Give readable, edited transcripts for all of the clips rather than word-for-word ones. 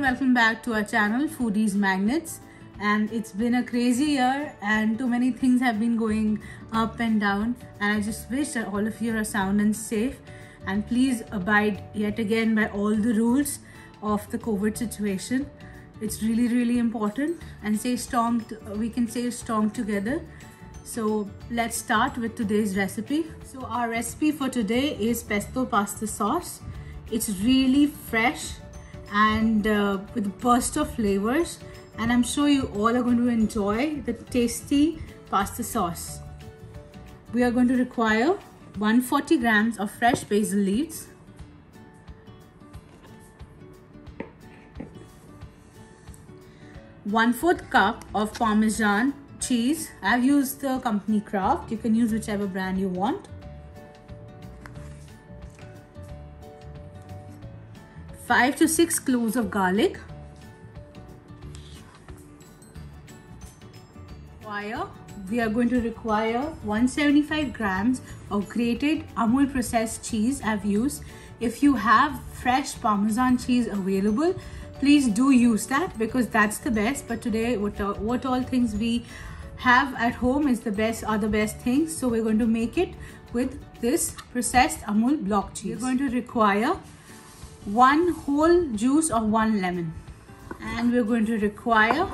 welcome back to our channel Foodies Magnets. And it's been a crazy year and too many things have been going up and down, and I just wish that all of you are sound and safe, and please abide yet again by all the rules of the COVID situation. It's really important, and stay strong. We can stay strong together. So let's start with today's recipe. So our recipe for today is pesto pasta sauce. It's really fresh and with a burst of flavors, and I'm sure you all are going to enjoy the tasty pasta sauce. We are going to require 140 grams of fresh basil leaves, 1/4 cup of Parmesan cheese. I've used the company Kraft. You can use whichever brand you want. 5 to 6 cloves of garlic. We are going to require 175 grams of grated Amul processed cheese I've used. If you have fresh Parmesan cheese available, please do use that, because that's the best. But today what all things we have at home are the best things. So we're going to make it with this processed Amul block cheese. We're going to require 1 whole juice of 1 lemon, and we're going to require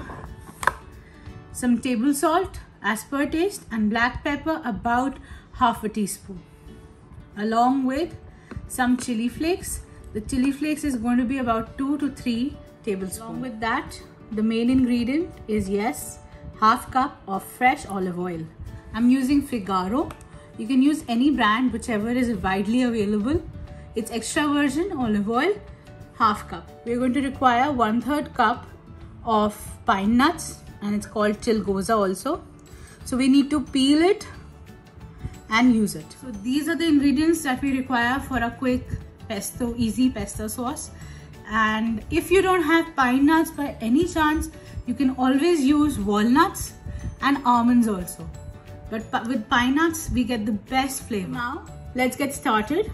some table salt as per taste, and black pepper about half a teaspoon, along with some chili flakes. The chili flakes is going to be about 2 to 3 tablespoons. Along with that, the main ingredient is, yes, half cup of fresh olive oil. I'm using Figaro. You can use any brand, whichever is widely available. It's extra virgin olive oil, half cup. We're going to require 1/3 cup of pine nuts, and it's called Chilgoza also. So we need to peel it and use it. So these are the ingredients that we require for a quick easy pesto sauce. And if you don't have pine nuts by any chance, you can always use walnuts and almonds also. But with pine nuts, we get the best flavor. Now, let's get started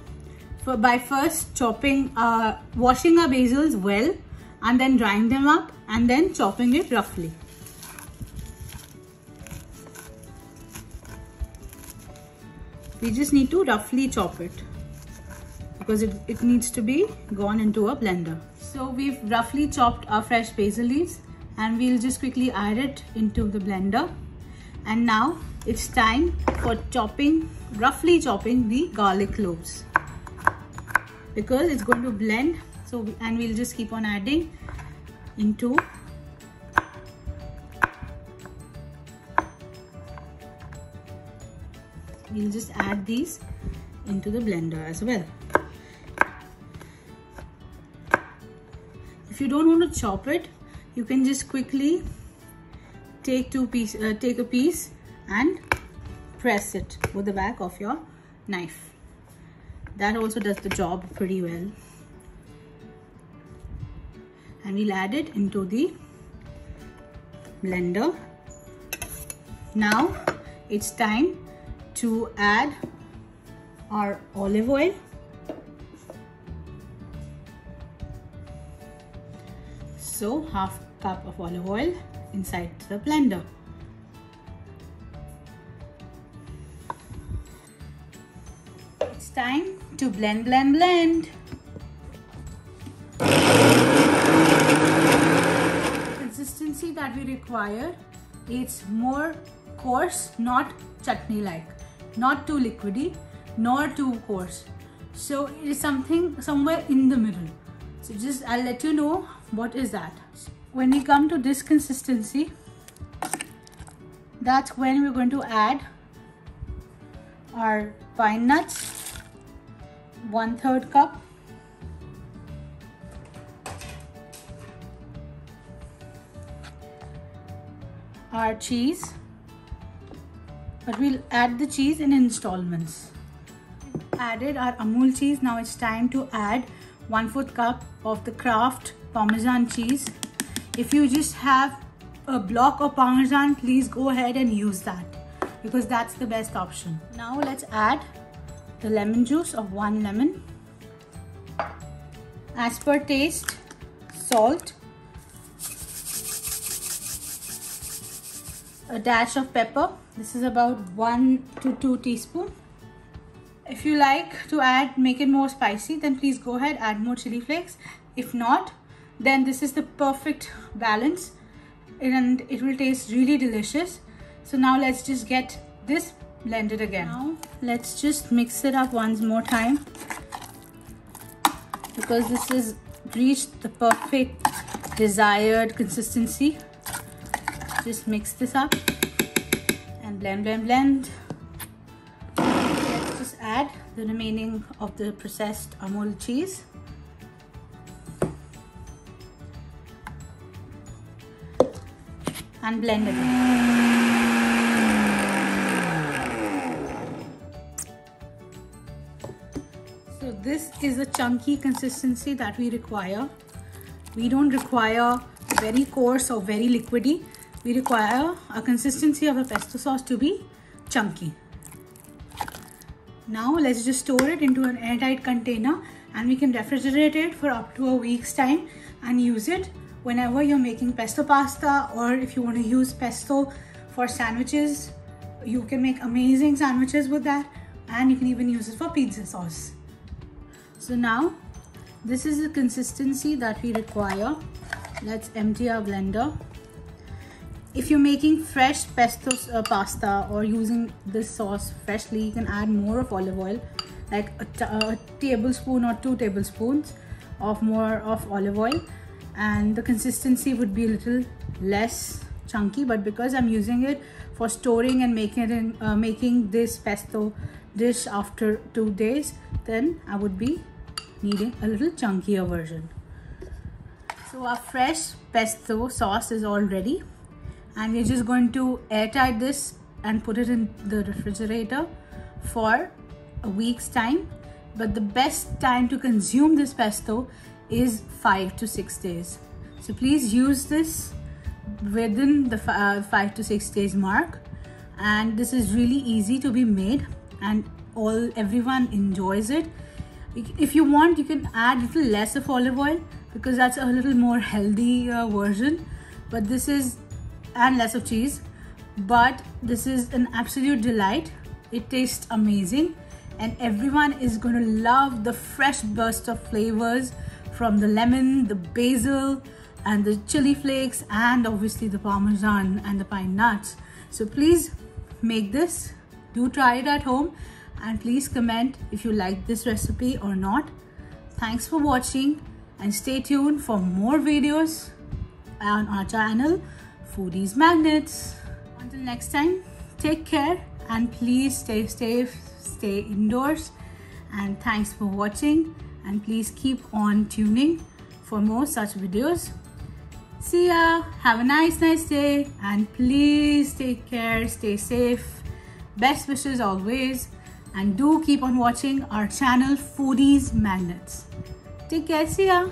by first washing our basils well, and then drying them up, and then chopping it roughly. We just need to roughly chop it, because it needs to be gone into a blender. So we've roughly chopped our fresh basil leaves, and we'll just quickly add it into the blender. And now it's time for roughly chopping the garlic cloves, because it's going to blend. And we'll just keep on adding into we'll just add these into the blender as well. If you don't want to chop it, you can just quickly take a piece and press it with the back of your knife. That also does the job pretty well. And we'll add it into the blender. Now it's time to add our olive oil. So half cup of olive oil inside the blender. It's time to blend. Consistency that we require, it's more coarse, not chutney like, not too liquidy nor too coarse. So it is somewhere in the middle. So I'll let you know what is that. When we come to this consistency, that's when we're going to add our pine nuts, 1/3 cup, our cheese, but we'll add the cheese in installments. We've added our Amul cheese. Now it's time to add 1/4 cup of the Kraft Parmesan cheese. If you just have a block of Parmesan, please go ahead and use that, because that's the best option. Now let's add the lemon juice of 1 lemon. As per taste, salt a dash of pepper. This is about 1 to 2 teaspoons. If you like to make it more spicy, then please go ahead, add more chili flakes. If not, then this is the perfect balance and it will taste really delicious. So now let's just get this blended again. Now let's just mix it up once more time, because this has reached the perfect desired consistency. Just mix this up and blend, blend, blend. Let's just add the remaining of the processed Amul cheese. And blend it. So this is the chunky consistency that we require. We don't require very coarse or very liquidy. We require a consistency of the pesto sauce to be chunky. Now let's just store it into an airtight container and we can refrigerate it for up to a week's time and use it whenever you're making pesto pasta, or if you want to use pesto for sandwiches, you can make amazing sandwiches with that, and you can even use it for pizza sauce. So now this is the consistency that we require. Let's empty our blender. If you're making fresh pesto pasta or using this sauce freshly, you can add more of olive oil, like a tablespoon or 2 tablespoons of more of olive oil, and the consistency would be a little less chunky. But because I'm using it for storing and making this pesto dish after 2 days, then I would be needing a little chunkier version. So our fresh pesto sauce is all ready, and we're just going to airtight this and put it in the refrigerator for a week's time. But the best time to consume this pesto is 5 to 6 days. So please use this within the 5 to 6 days mark, and this is really easy to be made and everyone enjoys it. If you want, you can add a little less of olive oil because that's a little more healthy version, but this is, and less of cheese, but this is an absolute delight. It tastes amazing and everyone is going to love the fresh burst of flavors from the lemon, the basil and the chili flakes, and obviously the parmesan and the pine nuts. So please make this, do try it at home, and please comment if you like this recipe or not. Thanks for watching and stay tuned for more videos on our channel Foodies Magnets. Until next time, take care and please stay safe, stay indoors, and thanks for watching, and please keep on tuning for more such videos. See ya, have a nice day, and please take care, stay safe, best wishes always, and do keep on watching our channel Foodies Magnets. Take care, see ya.